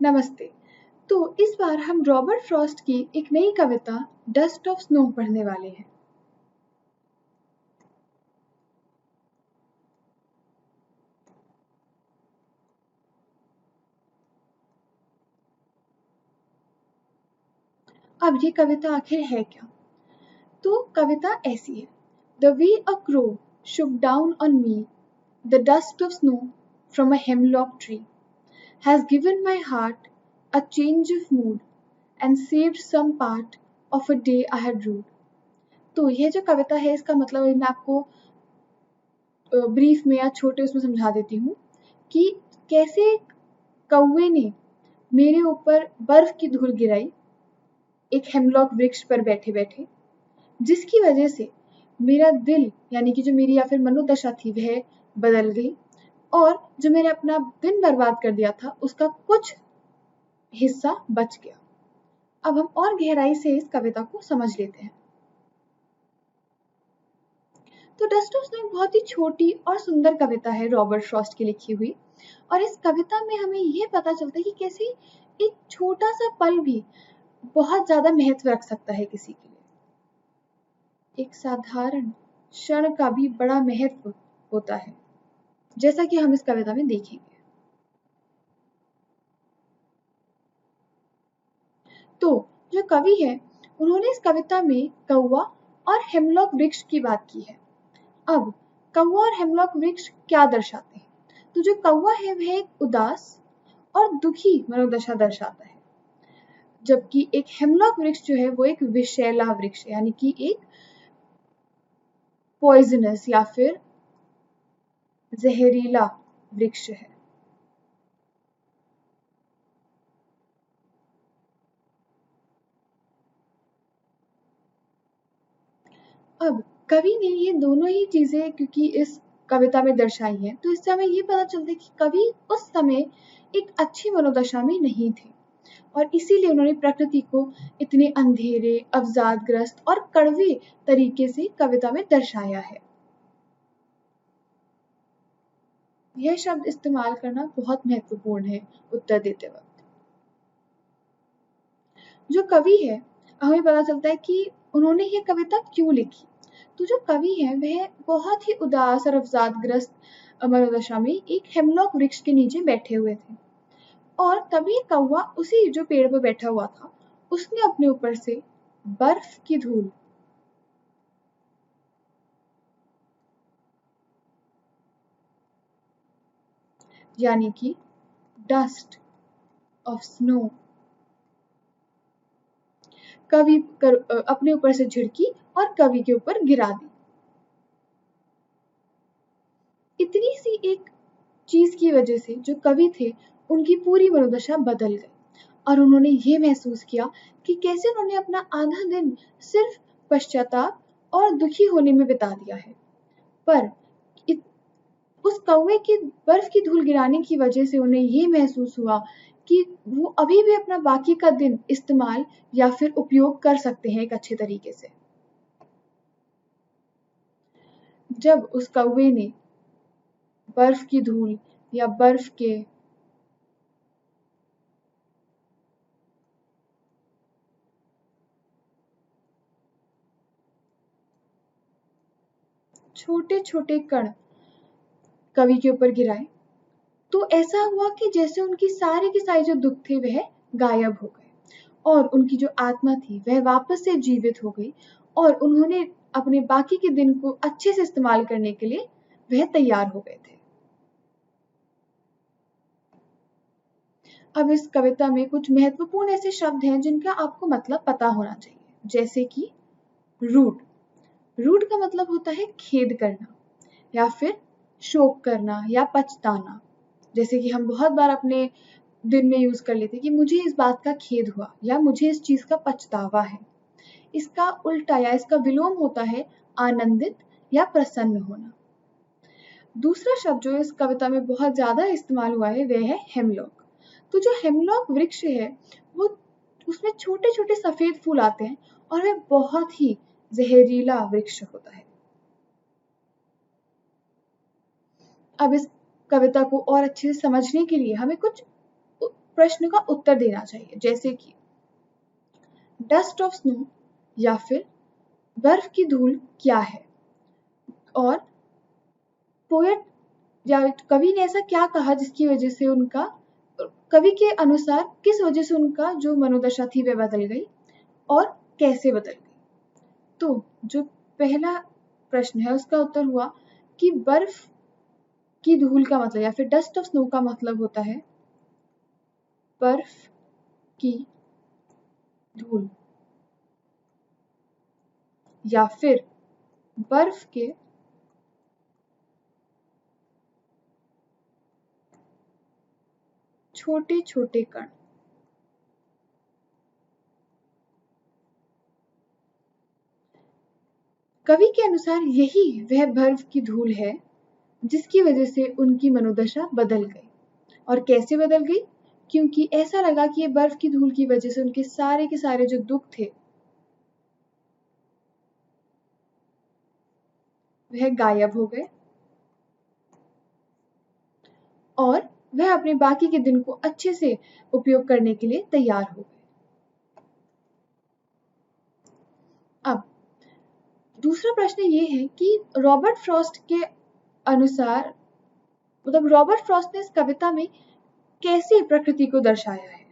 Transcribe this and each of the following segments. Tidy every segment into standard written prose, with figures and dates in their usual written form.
नमस्ते। तो इस बार हम रॉबर्ट फ्रॉस्ट की एक नई कविता डस्ट ऑफ स्नो पढ़ने वाले हैं। अब ये कविता आखिर है क्या? तो कविता ऐसी है। The way a crow shook down on me the dust of snow from a hemlock tree has given my heart a change of mood and saved some part of a day I had rued। तो यह जो कविता है इसका मतलब मैं आपको brief में या छोटे उसमें समझा देती हूँ कि कैसे कौवे ने मेरे ऊपर बर्फ की धूल गिराई एक हेमलॉक वृक्ष पर बैठे बैठे, जिसकी वजह से मेरा दिल यानी कि जो मेरी या फिर मनोदशा थी वह बदल गई और जो मैंने अपना दिन बर्बाद कर दिया था उसका कुछ हिस्सा बच गया। अब हम और गहराई से इस कविता को समझ लेते हैं। तो डस्ट ऑफ स्नो एक बहुत ही छोटी और सुंदर कविता है रॉबर्ट फ्रॉस्ट की लिखी हुई, और इस कविता में हमें यह पता चलता है कि कैसे एक छोटा सा पल भी बहुत ज्यादा महत्व रख सकता है किसी के लिए। एक साधारण क्षण का भी बड़ा महत्व होता है, जैसा कि हम इस कविता में देखेंगे। तो जो कवि है उन्होंने इस कविता में कौवा और हेमलॉक वृक्ष की बात की है। अब कौवा और हेमलॉक वृक्ष क्या दर्शाते हैं? तो जो कौवा है वह एक उदास और दुखी मनोदशा दर्शाता है, जबकि एक हेमलॉक वृक्ष जो है वो एक विषैला वृक्ष यानी कि एक पॉइजनस या फिर जहरीला वृक्ष है। अब कवि ने ये दोनों ही चीजें क्योंकि इस कविता में दर्शाई है, तो इससे हमें ये पता चलता है कि कवि उस समय एक अच्छी मनोदशा में नहीं थे और इसीलिए उन्होंने प्रकृति को इतने अंधेरे, अवसादग्रस्त और कड़वे तरीके से कविता में दर्शाया है। यह शब्द इस्तेमाल करना बहुत महत्वपूर्ण है उत्तर देते वक्त। जो कवि है हमें पता चलता है कि उन्होंने ये कविता क्यों लिखी। तो जो कवि है वह बहुत ही उदास और अवसादग्रस्त मनोदशा में एक हेमलॉक वृक्ष के नीचे बैठे हुए थे और तभी कौवा उसी जो पेड़ पर बैठा हुआ था उसने अपने ऊपर से बर्फ की धूल यानी कि डस्ट ऑफ स्नो अपने ऊपर से झिड़की और कवि के ऊपर गिरा दी। इतनी सी एक चीज की वजह से जो कवि थे उनकी पूरी मनोदशा बदल गई और उन्होंने ये महसूस किया कि कैसे उन्होंने अपना आधा दिन सिर्फ पश्चाताप और दुखी होने में बिता दिया है, पर उस कौवे की बर्फ की धूल गिराने की वजह से उन्हें ये महसूस हुआ कि वो अभी भी अपना बाकी का दिन इस्तेमाल या फिर उपयोग कर सकते हैं एक अच्छे तरीके से। जब उस कौवे ने बर्फ की धूल या बर्फ के छोटे छोटे कण कवि के ऊपर गिराए तो ऐसा हुआ कि जैसे उनकी सारी की सारी जो दुख थे वह गायब हो गए और उनकी जो आत्मा थी वह वापस से जीवित हो गई और उन्होंने अपने बाकी के दिन को अच्छे से इस्तेमाल करने के लिए वह तैयार हो गए थे। अब इस कविता में कुछ महत्वपूर्ण ऐसे शब्द हैं जिनका आपको मतलब पता होना चाहिए, जैसे कि रूट। रूट का मतलब होता है खेद करना या फिर शोक करना या पछताना, जैसे कि हम बहुत बार अपने दिन में यूज कर लेते हैं कि मुझे इस बात का खेद हुआ या मुझे इस चीज का पछतावा है। इसका उल्टा या इसका विलोम होता है आनंदित या प्रसन्न होना। दूसरा शब्द जो इस कविता में बहुत ज्यादा इस्तेमाल हुआ है वह है हेमलॉक। तो जो हेमलॉक वृक्ष है वो उसमें छोटे छोटे सफेद फूल आते हैं और वह बहुत ही जहरीला वृक्ष होता है। अब इस कविता को और अच्छे से समझने के लिए हमें कुछ प्रश्न का उत्तर देना चाहिए, जैसे कि डस्ट ऑफ स्नो या फिर बर्फ की धूल क्या है, और पोएट या कवि ने ऐसा क्या कहा जिसकी वजह से उनका, कवि के अनुसार किस वजह से उनका जो मनोदशा थी वह बदल गई और कैसे बदल गई। तो जो पहला प्रश्न है उसका उत्तर हुआ कि बर्फ की धूल का मतलब या फिर डस्ट ऑफ स्नो का मतलब होता है बर्फ की धूल या फिर बर्फ के छोटे छोटे कण। कवि के अनुसार यही वह बर्फ की धूल है जिसकी वजह से उनकी मनोदशा बदल गई। और कैसे बदल गई? क्योंकि ऐसा लगा कि ये बर्फ की धूल की वजह से उनके सारे के सारे जो दुख थे वह गायब हो गए और वह अपने बाकी के दिन को अच्छे से उपयोग करने के लिए तैयार हो गए। अब दूसरा प्रश्न ये है कि रॉबर्ट फ्रॉस्ट के अनुसार, मतलब रॉबर्ट फ्रॉस्ट ने इस कविता में कैसे प्रकृति को दर्शाया है।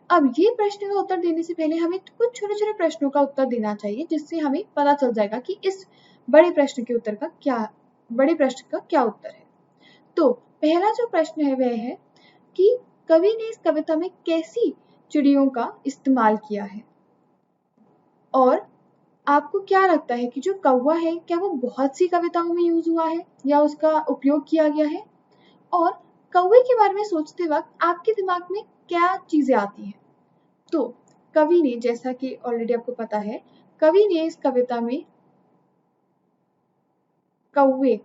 अब ये प्रश्न का उत्तर देने से पहले हमें कुछ छोटे छोटे प्रश्नों का उत्तर देना चाहिए, जिससे हमें पता चल जाएगा कि इस बड़े प्रश्न के उत्तर का क्या उत्तर है। तो पहला जो प्रश्न है वह है कि कवि ने इस कविता में कैसी चिड़ियों का इस्तेमाल किया है, और आपको क्या लगता है कि जो कौवा है क्या वो बहुत सी कविताओं में यूज हुआ है या उसका उपयोग किया गया है, और कौवे के बारे में सोचते वक्त आपके दिमाग में क्या चीजें आती हैं। तो कवि ने, जैसा कि ऑलरेडी आपको पता है, कवि ने इस कविता में कौवे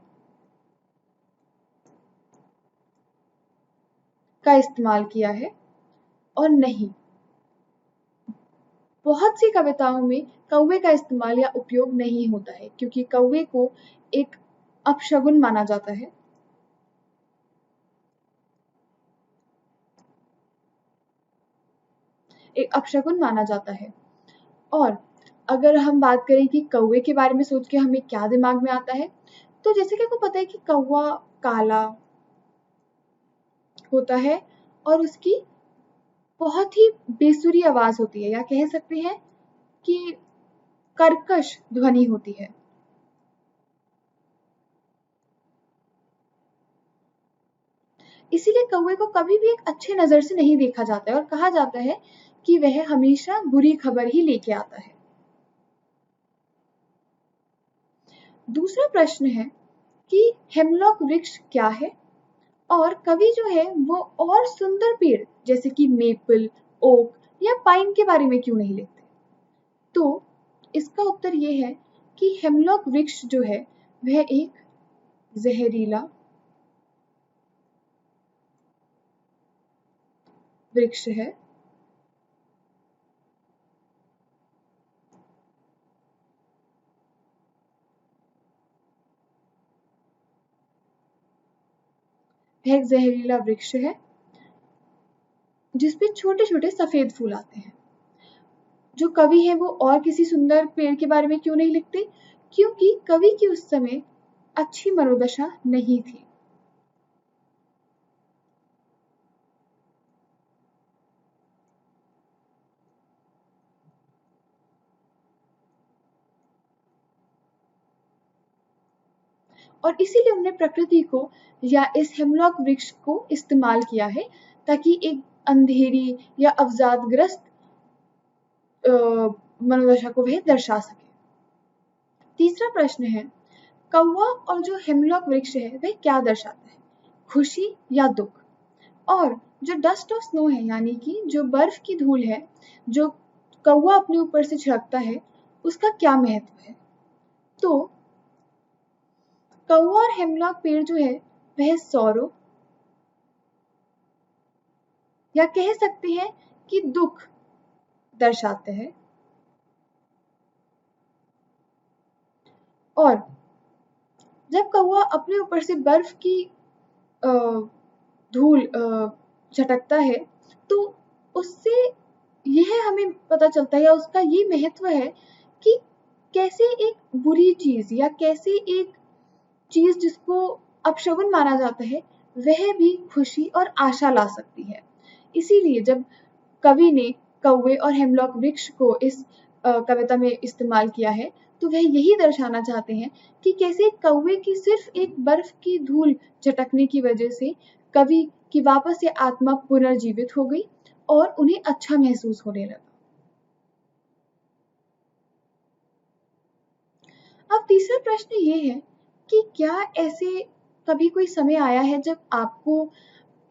का इस्तेमाल किया है, और नहीं, बहुत सी कविताओं में कौवे का इस्तेमाल या उपयोग नहीं होता है, क्योंकि कौवे को एक अपशगुन माना जाता है। एक अपशगुन माना जाता है। और अगर हम बात करें कि कौवे के बारे में सोच के हमें क्या दिमाग में आता है, तो जैसे कि आपको पता है कि कौवा काला होता है और उसकी बहुत ही बेसुरी आवाज होती है, या कह सकते हैं कि कर्कश ध्वनि होती है। इसीलिए कौवे को कभी भी एक अच्छे नजर से नहीं देखा जाता है और कहा जाता है कि वह हमेशा बुरी खबर ही लेके आता है। दूसरा प्रश्न है कि हेमलॉक वृक्ष क्या है, और कवि जो है वो और सुंदर पेड़ जैसे कि मेपल, ओक या पाइन के बारे में क्यों नहीं लिखते। तो इसका उत्तर ये है कि हेमलॉक वृक्ष जो है वह एक जहरीला वृक्ष है वह एक जहरीला वृक्ष है जिसपे छोटे छोटे सफेद फूल आते हैं। जो कवि है वो और किसी सुंदर पेड़ के बारे में क्यों नहीं लिखते, क्योंकि कवि की उस समय अच्छी मनोदशा नहीं थी। और इसीलिए उन्होंने प्रकृति को या इस हेमलॉक वृक्ष को इस्तेमाल किया है, ताकि एक अंधेरी या अवसादग्रस्त मनोदशा को वह दर्शा सके। तीसरा प्रश्न है, कौवा और जो हेमलॉक वृक्ष है वह क्या दर्शाता है, खुशी या दुख। और जो डस्ट ऑफ स्नो है यानी कि जो बर्फ की धूल है जो कौवा अपने ऊपर से छिड़कता है, उसका क्या महत्व है। तो कौवा और हेमलॉक पेड़ जो है वह सौरों या कह सकते हैं कि दुख दर्शाते हैं। और जब कौवा अपने ऊपर से बर्फ की धूल झटकता है तो उससे यह हमें पता चलता है या उसका ये महत्व है कि कैसे एक बुरी चीज या कैसे एक चीज जिसको अपशगुन माना जाता है वह भी खुशी और आशा ला सकती है। इसीलिए जब कवि ने कौवे और हेमलॉक वृक्ष को इस कविता में इस्तेमाल किया है तो वह यही दर्शाना चाहते हैं कि कैसे कौवे की सिर्फ एक बर्फ की धूल झटकने की वजह से कवि की वापस से आत्मा पुनर्जीवित हो गई और उन्हें अच्छा महसूस होने लगा। अब तीसरा प्रश्न ये है कि क्या ऐसे कभी कोई समय आया है जब आपको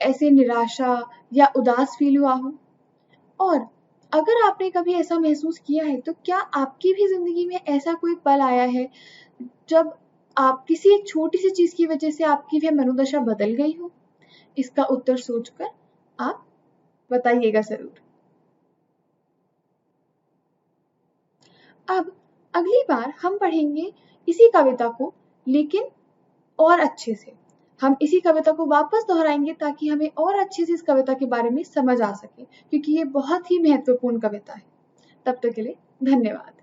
ऐसे निराशा या उदास फील हुआ हो? और अगर आपने कभी ऐसा महसूस किया है तो क्या आपकी भी जिंदगी में ऐसा कोई पल आया है जब आप किसी एक छोटी सी चीज की वजह से आपकी वह मनोदशा बदल गई हो? इसका उत्तर सोचकर आप बताइएगा जरूर। अब अगली बार हम पढ़ेंगे इसी कविता को, लेकिन और अच्छे से। हम इसी कविता को वापस दोहराएंगे ताकि हमें और अच्छे से इस कविता के बारे में समझ आ सके, क्योंकि ये बहुत ही महत्वपूर्ण कविता है। तब तक के लिए धन्यवाद।